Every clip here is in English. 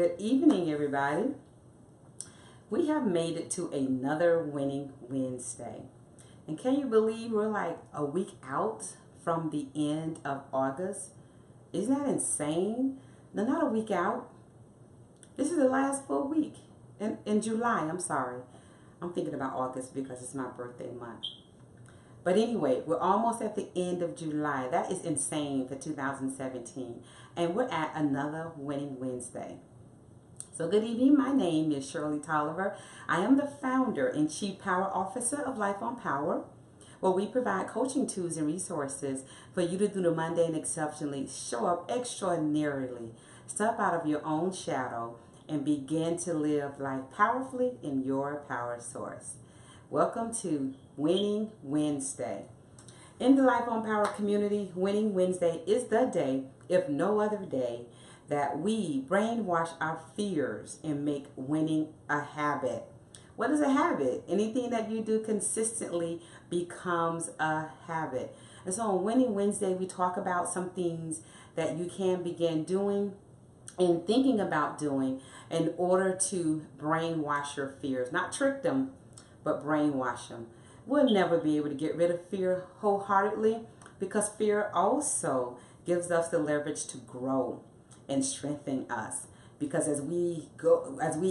Good evening, everybody. We have made it to another winning Wednesday. And can you believe we're like a week out from the end of August? Isn't that insane? No, not a week out. This is the last full week. In July, I'm sorry. I'm thinking about August because it's my birthday month. But anyway, we're almost at the end of July. That is insane for 2017. And we're at another winning Wednesday. So good evening, my name is Shirley Tolliver. I am the founder and chief power officer of Life on Power, where we provide coaching tools and resources for you to do the mundane exceptionally, show up extraordinarily, step out of your own shadow, and begin to live life powerfully in your power source. Welcome to Winning Wednesday. In the Life on Power community, Winning Wednesday is the day, if no other day, that we brainwash our fears and make winning a habit. What is a habit? Anything that you do consistently becomes a habit. And so on Winning Wednesday, we talk about some things that you can begin doing and thinking about doing in order to brainwash your fears. Not trick them, but brainwash them. We'll never be able to get rid of fear wholeheartedly because fear also gives us the leverage to grow and strengthen us. Because as we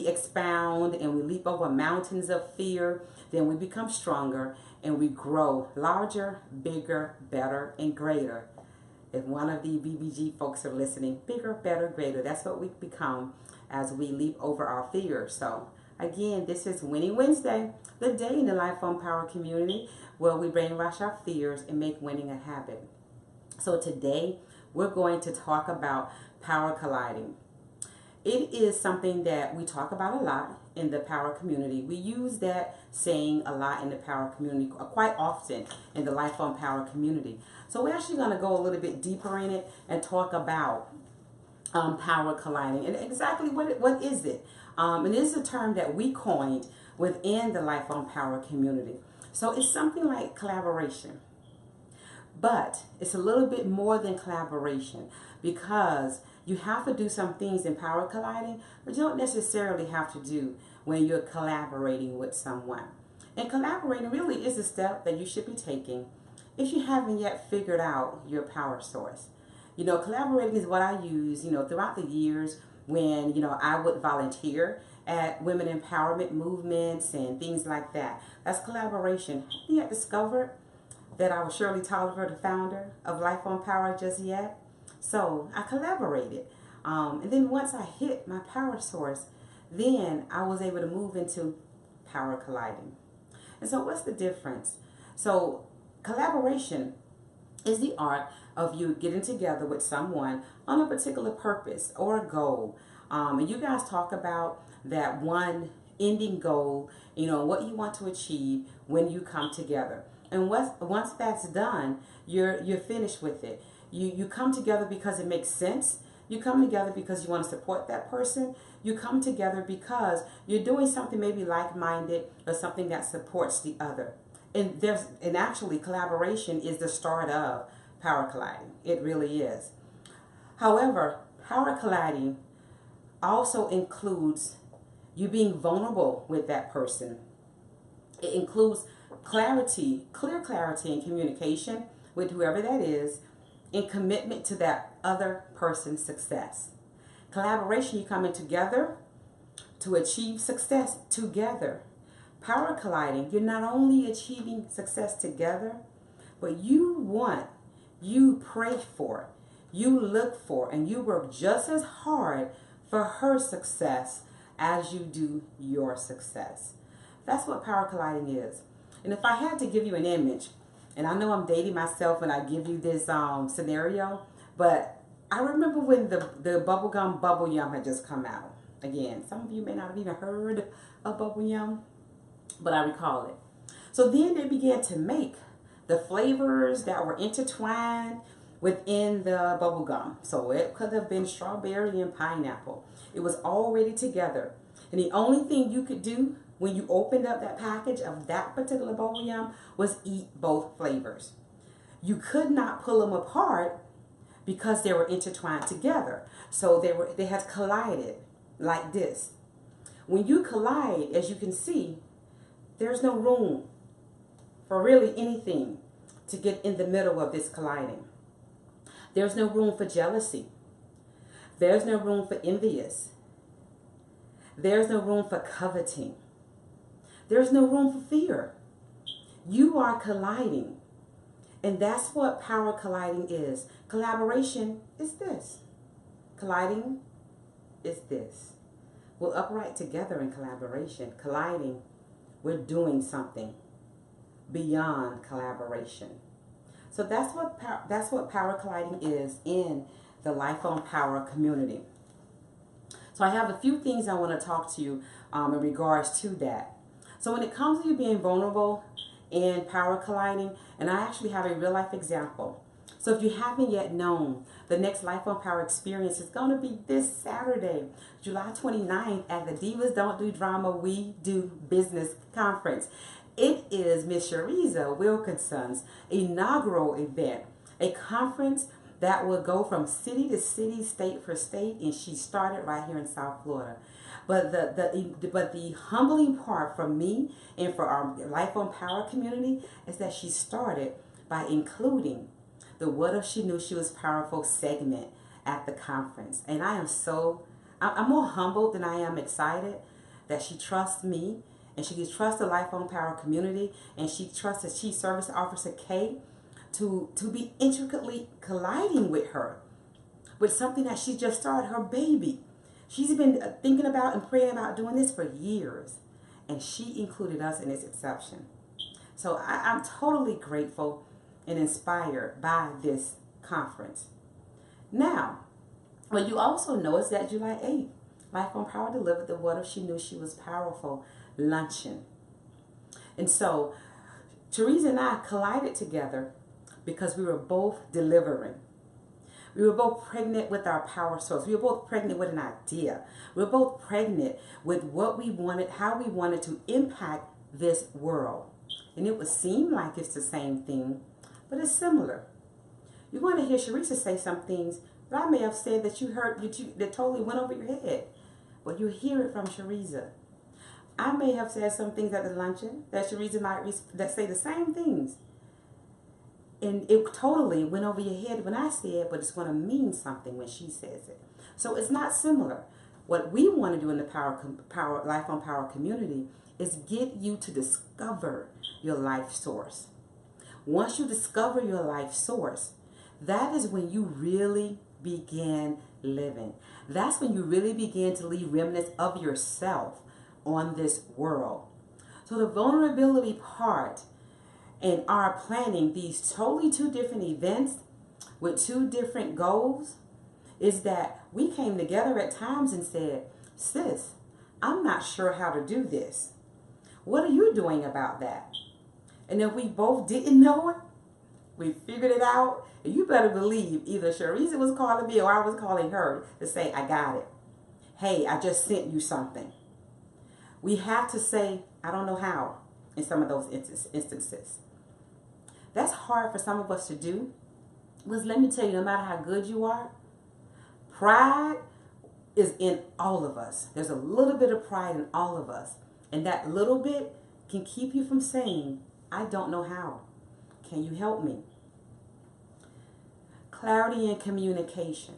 expound and we leap over mountains of fear, then we become stronger and we grow larger, bigger, better, and greater. If one of the BBG folks are listening, bigger, better, greater. That's what we become as we leap over our fears. So again, this is Winning Wednesday, the day in the Life on Power community where we brainwash our fears and make winning a habit. So today, we're going to talk about power colliding. It is something that we talk about a lot in the power community. We use that saying a lot in the power community, quite often in the Life on Power community. So we're actually going to go a little bit deeper in it and talk about power colliding and exactly what is it. And it is a term that we coined within the Life on Power community. So it's something like collaboration. But it's a little bit more than collaboration because you have to do some things in power colliding, but you don't necessarily have to do when you're collaborating with someone. And collaborating really is a step that you should be taking if you haven't yet figured out your power source. You know, collaborating is what I use, throughout the years when, I would volunteer at women empowerment movements and things like that. That's collaboration. Have you yet discovered that I was Shirley Tolliver, the founder of Life on Power just yet? So I collaborated. And then once I hit my power source, then I was able to move into power colliding. And so what's the difference? So collaboration is the art of you getting together with someone on a particular purpose or a goal. And you guys talk about that one ending goal, what you want to achieve when you come together. And once that's done, you're finished with it. You come together because it makes sense. You come together because you want to support that person. You come together because you're doing something maybe like-minded or something that supports the other. And actually collaboration is the start of power colliding. It really is. However, power colliding also includes you being vulnerable with that person. It includes clear clarity and communication with whoever that is, and commitment to that other person's success. Collaboration, you come in together to achieve success together. Power colliding, you're not only achieving success together, but you pray for, you look for, and you work just as hard for her success as you do your success. That's what power colliding is. And if I had to give you an image, and I know I'm dating myself when I give you this scenario, but I remember when the bubblegum bubble yum had just come out. Again, some of you may not have even heard of bubble yum, but I recall it. So then they began to make the flavors that were intertwined within the bubble gum. So it could have been strawberry and pineapple. It was already together. And the only thing you could do when you opened up that package of that particular bubble yum was eat both flavors. You could not pull them apart because they were intertwined together. So they had collided. like this. When you collide, as you can see, there's no room for really anything to get in the middle of this colliding. There's no room for jealousy. There's no room for envious. There's no room for coveting. There's no room for fear. You are colliding. And that's what power colliding is. Collaboration is this. Colliding is this. We're upright together in collaboration. Colliding, we're doing something beyond collaboration. So that's what power colliding is in the Life on Power community. So I have a few things I want to talk to you in regards to that. So when it comes to you being vulnerable in power colliding, and I actually have a real life example. So if you haven't yet known, the next Life on Power experience is going to be this Saturday, July 29th at the Divas Don't Do Drama, We Do Business Conference. It is Miss Shariza Wilkinson's inaugural event, a conference that will go from city to city, state for state, and she started right here in South Florida. But the humbling part for me and for our Life on Power community is that she started by including the What If She Knew She Was Powerful segment at the conference. And I'm more humbled than I am excited that she trusts me and she trusts the Life on Power community, and she trusts the Chief Service Officer Kay to be intricately colliding with her with something that she just started, her baby. She's been thinking about and praying about doing this for years, and she included us in this exception. So I'm totally grateful and inspired by this conference. Now, what you also know is that July 8th, Life on Power delivered the What If She Knew She Was Powerful luncheon. And so Teresa and I collided together because we were both delivering. We were both pregnant with our power source. We were both pregnant with an idea. We were both pregnant with what we wanted, how we wanted to impact this world. And it would seem like it's the same thing, but it's similar. You're going to hear Sharisa say some things that I may have said that you heard that totally went over your head. But you hear it from Sharisa. I may have said some things at the luncheon that Sharisa might that say the same things. And it totally went over your head when I said, but it's going to mean something when she says it. So it's not similar. What we want to do in the Life on Power community is get you to discover your life source. Once you discover your life source, that is when you really begin living. That's when you really begin to leave remnants of yourself on this world. So the vulnerability part and our planning these totally two different events with two different goals is that we came together at times and said, sis, I'm not sure how to do this. What are you doing about that? And if we both didn't know it, we figured it out. And you better believe either Sharisa was calling me or I was calling her to say, I got it. Hey, I just sent you something. We have to say, I don't know how in some of those instances. That's hard for some of us to do. Because let me tell you, no matter how good you are, pride is in all of us. There's a little bit of pride in all of us. And that little bit can keep you from saying, I don't know how. Can you help me? Clarity and communication.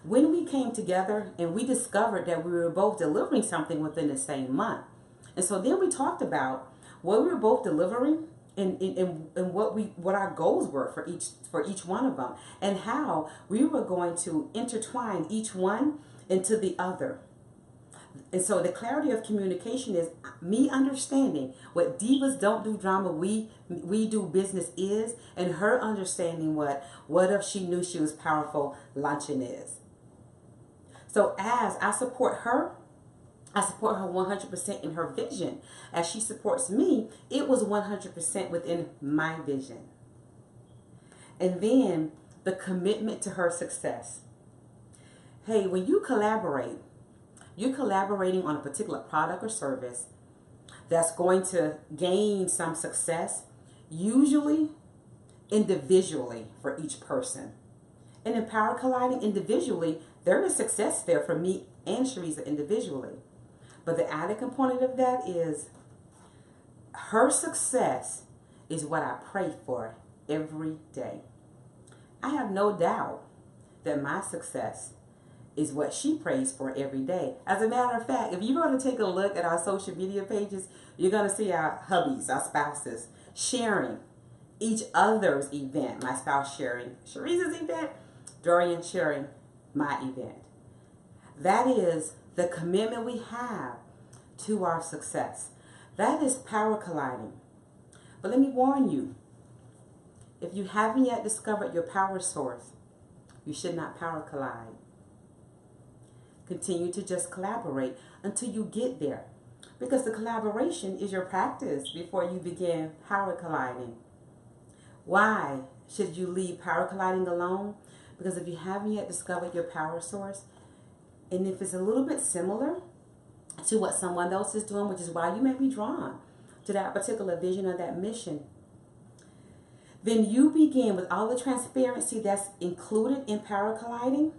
When we came together and we discovered that we were both delivering something within the same month. And so then we talked about what we were both delivering and what our goals were for each one of them, and how we were going to intertwine each one into the other. And so the clarity of communication is me understanding what Divas Don't Do Drama, We Do Business is, and her understanding what If She Knew She Was Powerful luncheon is. So as I support her 100% in her vision. As she supports me, it was 100% within my vision. And then the commitment to her success. Hey, when you collaborate, you're collaborating on a particular product or service that's going to gain some success, usually individually for each person. And in power colliding individually, there is success there for me and Shariza individually. But the added component of that is her success is what I pray for every day. I have no doubt that my success is what she prays for every day. As a matter of fact, if you're going to take a look at our social media pages, you're going to see our hubbies, our spouses, sharing each other's event. My spouse sharing Shariza's event, Dorian sharing my event. That is the commitment we have to our success. That is power colliding. But let me warn you, if you haven't yet discovered your power source, you should not power collide. Continue to just collaborate until you get there. Because the collaboration is your practice before you begin power colliding. Why should you leave power colliding alone? Because if you haven't yet discovered your power source, and if it's a little bit similar to what someone else is doing, which is why you may be drawn to that particular vision or that mission, then you begin with all the transparency that's included in power colliding.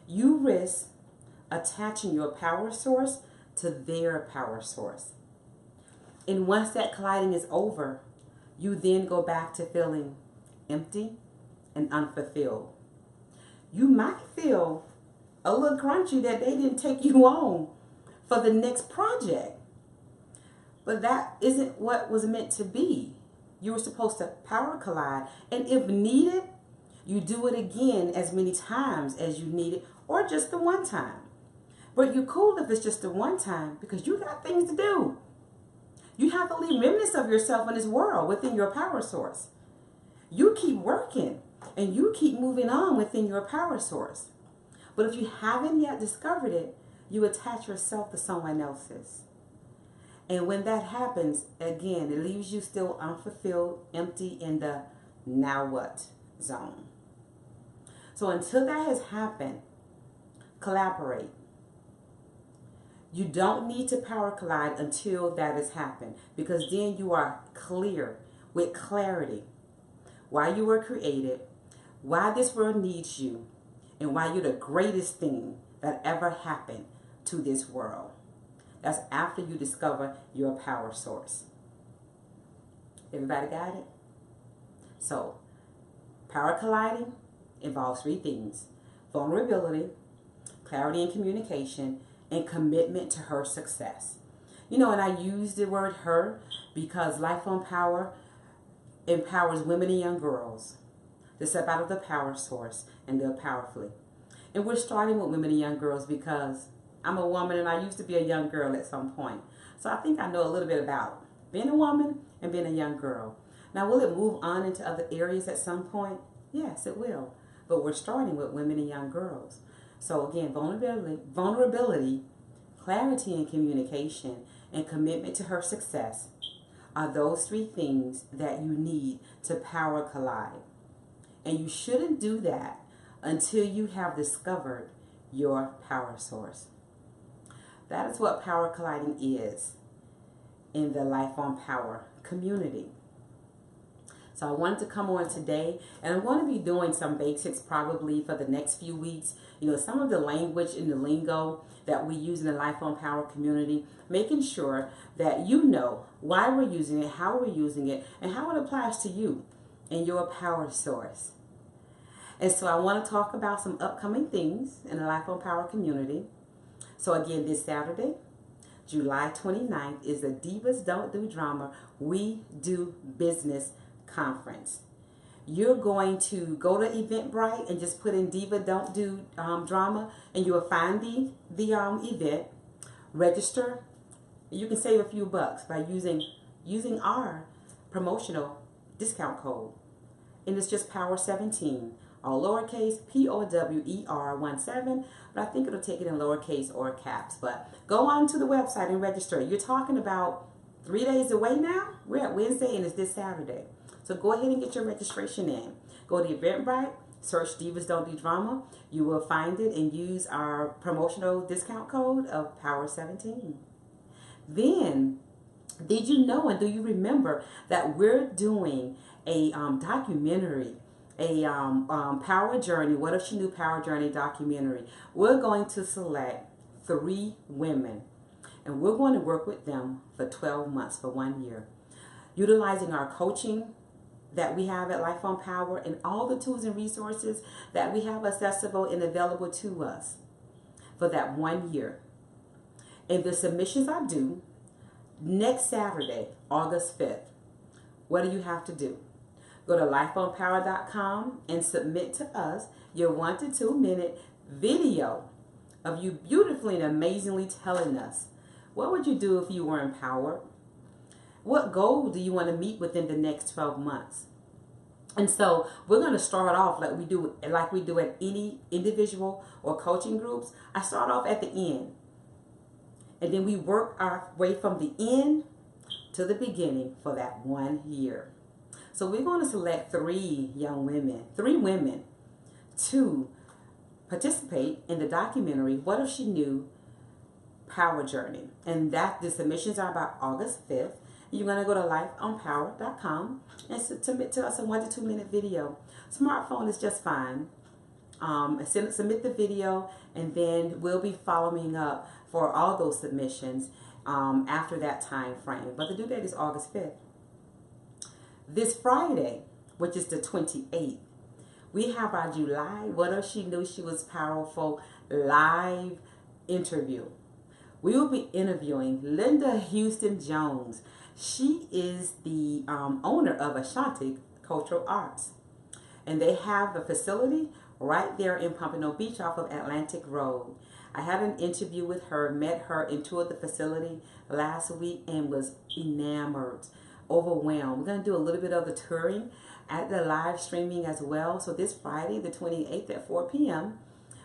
You risk attaching your power source to their power source. And once that colliding is over, you then go back to feeling empty and unfulfilled. You might feel a little crunchy that they didn't take you on for the next project. But that isn't what was meant to be. You were supposed to power collide. And if needed, you do it again as many times as you need it, or just the one time. But you're cool if it's just the one time because you got things to do. You have to leave remnants of yourself in this world within your power source. You keep working and you keep moving on within your power source. But if you haven't yet discovered it, you attach yourself to someone else's. And when that happens, again, it leaves you still unfulfilled, empty in the now what zone. So until that has happened, collaborate. You don't need to power collide until that has happened, because then you are clear with clarity why you were created, why this world needs you, and why you're the greatest thing that ever happened to this world. That's after you discover your power source. Everybody got it? So, power colliding involves three things: vulnerability, clarity and communication, and commitment to her success. You know, and I use the word her because Life on Power empowers women and young girls to step out of the power source and live powerfully. And we're starting with women and young girls because I'm a woman and I used to be a young girl at some point. So I think I know a little bit about being a woman and being a young girl. Now, will it move on into other areas at some point? Yes, it will. But we're starting with women and young girls. So again, vulnerability, clarity and communication, and commitment to her success are those three things that you need to power collide. And you shouldn't do that until you have discovered your power source. That is what power colliding is in the Life on Power community. So I wanted to come on today, and I'm going to be doing some basics probably for the next few weeks. You know, some of the language and the lingo that we use in the Life on Power community, making sure that you know why we're using it, how we're using it, and how it applies to you and your power source. And so I want to talk about some upcoming things in the Life on Power community. So again, this Saturday, July 29th, is the Divas Don't Do Drama, We Do Business Conference. You're going to go to Eventbrite and just put in Diva Don't Do Drama, and you will find the event. Register. You can save a few bucks by using our promotional discount code, and it's just Power 17, all lowercase, POWER17. But I think it'll take it in lowercase or caps. But go on to the website and register. You're talking about 3 days away now. We're at Wednesday and it's this Saturday. So go ahead and get your registration in. Go to Eventbrite, search Divas Don't Do Drama. You will find it and use our promotional discount code of Power 17. Then, did you know and do you remember that we're doing a documentary a power journey, what if she knew power journey documentary. We're going to select 3 women, and we're going to work with them for 12 months, for 1 year, utilizing our coaching that we have at Life on Power and all the tools and resources that we have accessible and available to us for that 1 year. And the submissions are due next Saturday, August 5th. What do you have to do? Go to lifeonpower.com and submit to us your 1 to 2 minute video of you beautifully and amazingly telling us, what would you do if you were empowered? What goal do you want to meet within the next 12 months? And so we're going to start off like we do at any individual or coaching groups. I start off at the end. And then we work our way from the end to the beginning for that 1 year. So we're going to select 3 women to participate in the documentary, What If She Knew Power Journey. And that the submissions are about August 5th. You're going to go to lifeonpower.com and submit to us a 1 to 2 minute video. Smartphone is just fine. Submit the video, and then we'll be following up for all those submissions after that time frame. But the due date is August 5th. This Friday, which is the 28th, we have our July What If She Knew She Was Powerful live interview. We will be interviewing Linda Houston Jones. She is the owner of Ashanti Cultural Arts. And they have the facility right there in Pompano Beach off of Atlantic Road. I had an interview with her, met her, and toured the facility last week and was enamored, overwhelmed. We're going to do a little bit of the touring at the live streaming as well. So this Friday, the 28th at 4 p.m.,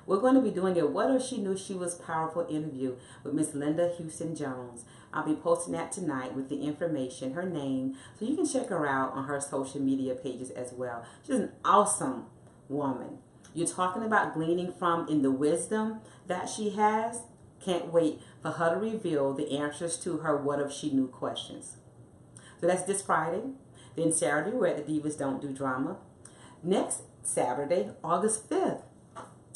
we're going to be doing a What If She Knew She Was Powerful interview with Miss Linda Houston Jones. I'll be posting that tonight with the information, her name, so you can check her out on her social media pages as well. She's an awesome woman. You're talking about gleaning from in the wisdom that she has. Can't wait for her to reveal the answers to her What If She Knew questions. So that's this Friday. Then Saturday, we're at the Divas Don't Do Drama. Next Saturday, August 5th,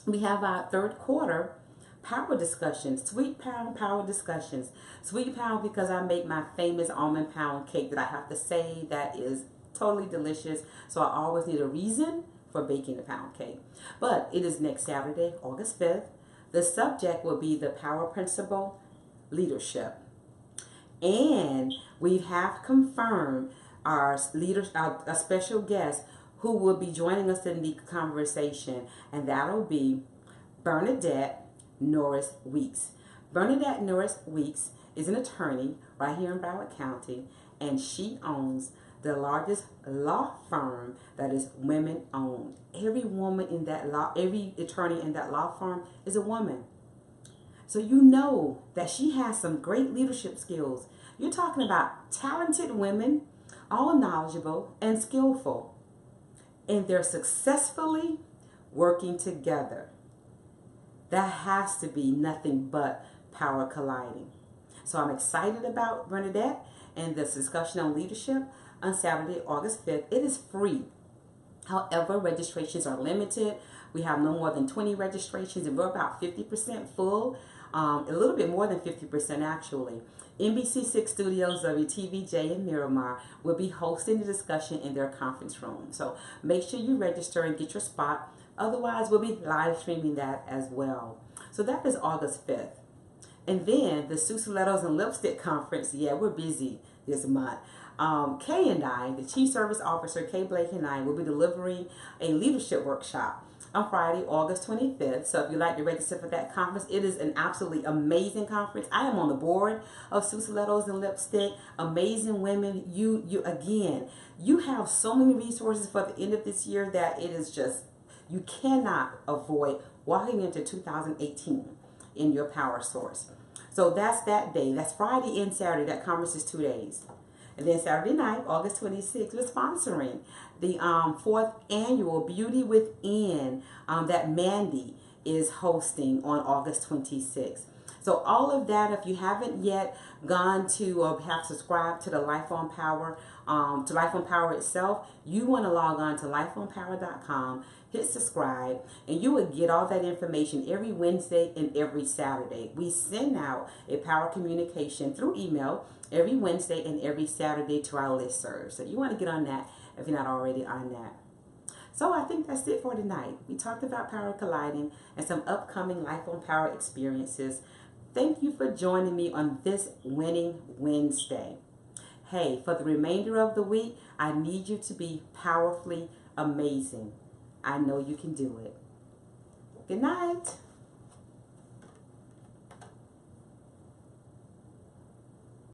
we have our 3rd quarter power discussions, Sweet Pound Power Discussions. Sweet Pound because I make my famous almond pound cake that I have to say that is totally delicious. So I always need a reason for baking a pound cake. But it is next Saturday, August 5th. The subject will be the Power Principle, Leadership. And we have confirmed our special guest who will be joining us in the conversation, and that'll be Bernadette Norris Weeks. Bernadette Norris Weeks is an attorney right here in Broward County, and she owns the largest law firm that is women owned. Every woman in that every attorney in that law firm is a woman. So you know that she has some great leadership skills. You're talking about talented women, all knowledgeable and skillful. And they're successfully working together. That has to be nothing but power colliding. So I'm excited about Bernadette and this discussion on leadership on Saturday, August 5th. It is free. However, registrations are limited. We have no more than 20 registrations, and we're about 50% full. A little bit more than 50% actually. NBC6 Studios, WTVJ in Miramar will be hosting the discussion in their conference room. So make sure you register and get your spot. Otherwise, we'll be live streaming that as well. So that is August 5th. And then the Stilettos and Lipstick Conference. Yeah, we're busy this month. Kay and I, the Chief Service Officer, Kay Blake and I, will be delivering a leadership workshop on Friday, August 25th. So if you'd like to register for that conference, it is an absolutely amazing conference. I am on the board of Stilettos and Lipstick. Amazing women. You have so many resources for the end of this year that it is just, you cannot avoid walking into 2018 in your power source. So that's that day. That's Friday and Saturday. That conference is 2 days. And then Saturday night, August 26th, we're sponsoring the 4th annual Beauty Within that Mandy is hosting on August 26th. So all of that, if you haven't yet gone to or have subscribed to the Life on Power, to Life on Power itself, you want to log on to lifeonpower.com, hit subscribe, and you will get all that information every Wednesday and every Saturday. We send out a power communication through email every Wednesday and every Saturday to our listserv. So you want to get on that if you're not already on that. So I think that's it for tonight. We talked about power colliding and some upcoming Life on Power experiences. Thank you for joining me on this Winning Wednesday. Hey, for the remainder of the week, I need you to be powerfully amazing. I know you can do it. Good night.